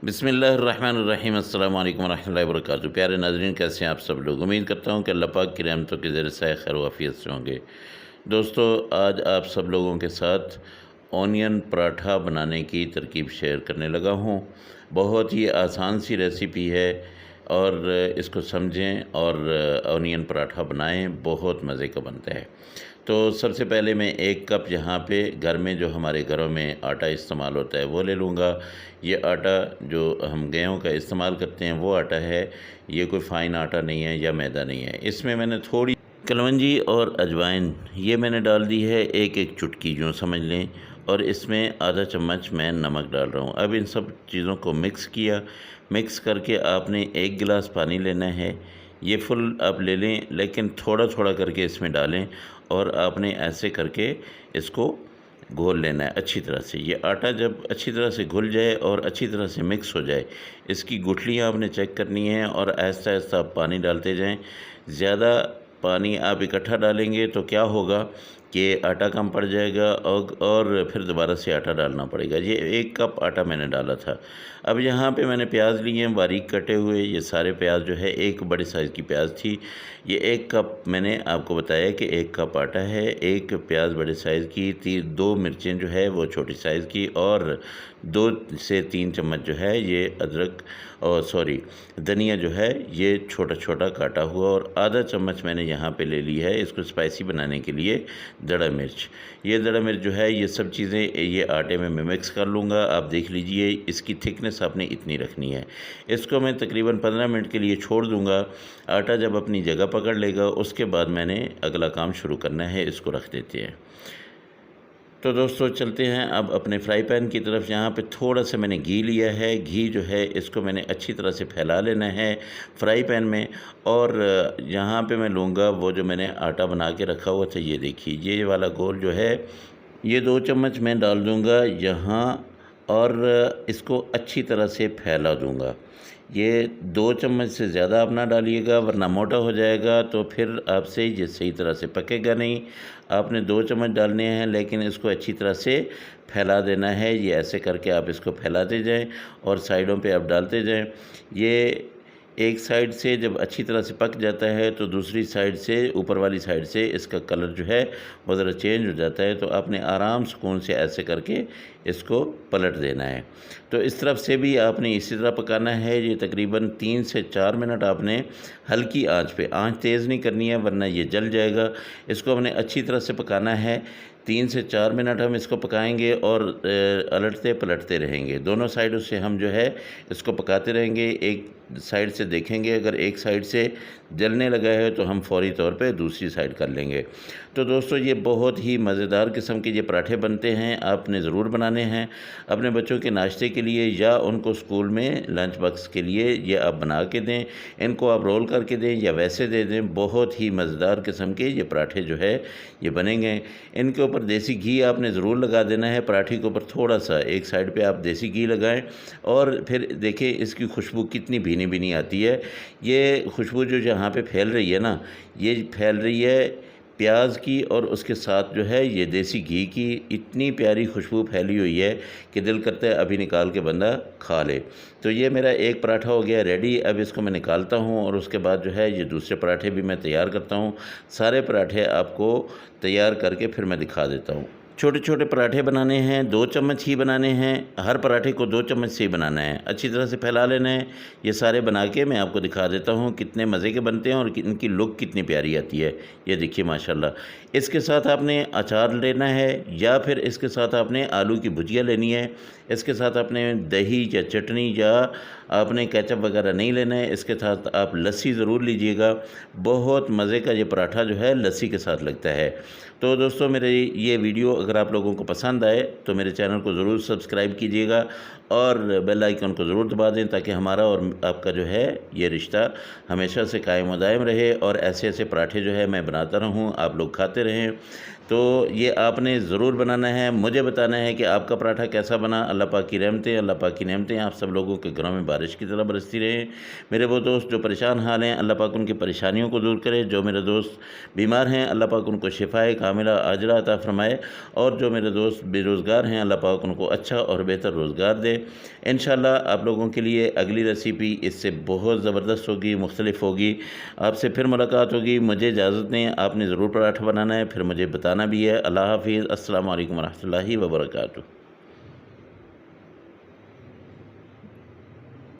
बिस्मिल्लाहिर्रहमानिर्रहीम अस्सलाम वालेकुम रहमतुल्लाहि व बरकातुहू। प्यारे नाज़रीन, कैसे हैं आप सब लोग। उम्मीद करता हूँ कि अल्लाह पाक की रहमतों के ज़रिए से खैर वाफ़ियत से होंगे। दोस्तों, आज आप सब लोगों के साथ ऑनियन पराठा बनाने की तरकीब शेयर करने लगा हूँ। बहुत ही आसान सी रेसिपी है और इसको समझें और ऑनियन पराठा बनाएं, बहुत मज़े का बनता है। तो सबसे पहले मैं 1 कप यहाँ पे घर में जो हमारे घरों में आटा इस्तेमाल होता है वो ले लूँगा। ये आटा जो हम गेहूं का इस्तेमाल करते हैं वो आटा है, ये कोई फ़ाइन आटा नहीं है या मैदा नहीं है। इसमें मैंने थोड़ी कलवंजी और अजवाइन ये मैंने डाल दी है, एक एक चुटकी जो समझ लें, और इसमें आधा चम्मच मैं नमक डाल रहा हूँ। अब इन सब चीज़ों को मिक्स किया। मिक्स करके आपने 1 गिलास पानी लेना है। ये फुल आप ले लें, लेकिन थोड़ा थोड़ा करके इसमें डालें और आपने ऐसे करके इसको घोल लेना है अच्छी तरह से। ये आटा जब अच्छी तरह से घुल जाए और अच्छी तरह से मिक्स हो जाए, इसकी गुठलियाँ आपने चेक करनी है और आहिस्ता आहिस्ता आप पानी डालते जाएं। ज़्यादा पानी आप इकट्ठा डालेंगे तो क्या होगा कि आटा कम पड़ जाएगा और फिर दोबारा से आटा डालना पड़ेगा। ये 1 कप आटा मैंने डाला था। अब यहाँ पे मैंने प्याज लिए हैं बारीक कटे हुए। ये सारे प्याज जो है, एक बड़े साइज़ की प्याज थी। ये 1 कप मैंने आपको बताया कि 1 कप आटा है। 1 प्याज बड़े साइज़ की, 2 मिर्चें जो है वो छोटी साइज़ की, और 2 से 3 चम्मच जो है ये अदरक और धनिया जो है ये छोटा छोटा काटा हुआ, और आधा चम्मच मैंने यहाँ पे ले ली है इसको स्पाइसी बनाने के लिए दड़ा मिर्च। ये दड़ा मिर्च जो है, ये सब चीज़ें ये आटे में मैं मिक्स कर लूँगा। आप देख लीजिए, इसकी थिकनेस आपने इतनी रखनी है। इसको मैं तकरीबन 15 मिनट के लिए छोड़ दूँगा। आटा जब अपनी जगह पकड़ लेगा उसके बाद मैंने अगला काम शुरू करना है। इसको रख देते हैं। तो दोस्तों चलते हैं अब अपने फ्राई पैन की तरफ। यहाँ पे थोड़ा सा मैंने घी लिया है। घी जो है इसको मैंने अच्छी तरह से फैला लेना है फ्राई पैन में। और यहाँ पे मैं लूँगा वो जो मैंने आटा बना के रखा हुआ था, ये देखिए, ये वाला गोल जो है, ये 2 चम्मच मैं डाल दूँगा यहाँ और इसको अच्छी तरह से फैला दूँगा। ये 2 चम्मच से ज़्यादा आप ना डालिएगा, वरना मोटा हो जाएगा तो फिर आपसे ये सही तरह से पकेगा नहीं। आपने 2 चम्मच डालने हैं, लेकिन इसको अच्छी तरह से फैला देना है। ये ऐसे करके आप इसको फैलाते जाएं और साइडों पे आप डालते जाएं। ये एक साइड से जब अच्छी तरह से पक जाता है तो दूसरी साइड से, ऊपर वाली साइड से इसका कलर जो है वो ज़रा चेंज हो जाता है। तो आपने आराम सुकून से ऐसे करके इसको पलट देना है। तो इस तरफ से भी आपने इसी तरह पकाना है। ये तकरीबन 3 से 4 मिनट आपने हल्की आंच पे, आंच तेज़ नहीं करनी है वरना ये जल जाएगा। इसको हमने अच्छी तरह से पकाना है। 3 से 4 मिनट हम इसको पकाएंगे और अलटते पलटते रहेंगे। दोनों साइडों से हम जो है इसको पकाते रहेंगे। एक साइड से देखेंगे, अगर एक साइड से जलने लगा है तो हम फौरी तौर पे दूसरी साइड कर लेंगे। तो दोस्तों, ये बहुत ही मज़ेदार किस्म के ये पराठे बनते हैं। आपने ज़रूर बनाने हैं अपने बच्चों के नाश्ते के लिए या उनको स्कूल में लंच बॉक्स के लिए। ये आप बना के दें, इनको आप रोल करके दें या वैसे दे दें। बहुत ही मज़ेदार किस्म के ये पराठे जो है ये बनेंगे। इनके ऊपर देसी घी आपने ज़रूर लगा देना है। पराठे के ऊपर थोड़ा सा एक साइड पे आप देसी घी लगाएं और फिर देखें इसकी खुशबू कितनी भीनी भीनी आती है। ये खुशबू जो यहाँ पे फैल रही है ना, ये फैल रही है प्याज की, और उसके साथ जो है ये देसी घी की इतनी प्यारी खुशबू फैली हुई है कि दिल करता है अभी निकाल के बंदा खा ले। तो ये मेरा एक पराठा हो गया रेडी। अब इसको मैं निकालता हूँ और उसके बाद जो है ये दूसरे पराठे भी मैं तैयार करता हूँ। सारे पराठे आपको तैयार करके फिर मैं दिखा देता हूँ। छोटे छोटे पराठे बनाने हैं, 2 चम्मच ही बनाने हैं। हर पराठे को 2 चम्मच से ही बनाना है। अच्छी तरह से फैला लेना है। ये सारे बना के मैं आपको दिखा देता हूँ कितने मज़े के बनते हैं और इनकी लुक कितनी प्यारी आती है। ये देखिए माशाल्लाह। इसके साथ आपने अचार लेना है या फिर इसके साथ आपने आलू की भुजिया लेनी है। इसके साथ आपने दही या चटनी या आपने केचप वगैरह नहीं लेना है। इसके साथ आप लस्सी ज़रूर लीजिएगा। बहुत मज़े का ये पराठा जो है लस्सी के साथ लगता है। तो दोस्तों, मेरे ये वीडियो अगर आप लोगों को पसंद आए तो मेरे चैनल को ज़रूर सब्सक्राइब कीजिएगा और बेल आइकन को ज़रूर दबा दें, ताकि हमारा और आपका जो है ये रिश्ता हमेशा से कायम व दायम रहे और ऐसे ऐसे पराठे जो है मैं बनाता रहूँ, आप लोग खाते रहें। तो ये आपने ज़रूर बनाना है, मुझे बताना है कि आपका पराठा कैसा बना। अल्लाह पाक की रहमतें, अल्लाह पाक की नेमतें आप सब लोगों के घरों में बारिश की तरह बरसती रहें। मेरे वो दोस्त जो परेशान हाल हैं, अल्लाह पाक उनकी परेशानियों को दूर करे। जो मेरे दोस्त बीमार हैं, अल्लाह पाक उनको शिफाए कामिला आजिला अता फ़रमाए। और जो मेरे दोस्त बेरोज़गार हैं, अल्लाह पाक उनको अच्छा और बेहतर रोज़गार दे। इंशाअल्लाह आप लोगों के लिए अगली रेसिपी इससे बहुत ज़बरदस्त होगी, मुख्तलिफ़ होगी। आपसे फिर मुलाकात होगी। मुझे इजाज़त दें, आपने ज़रूर पराठा बनाना है, फिर मुझे बताना भी है। अल्लाह हाफ़िज़। अस्सलामु अलैकुम व रहमतुल्लाहि व बरकातुहू।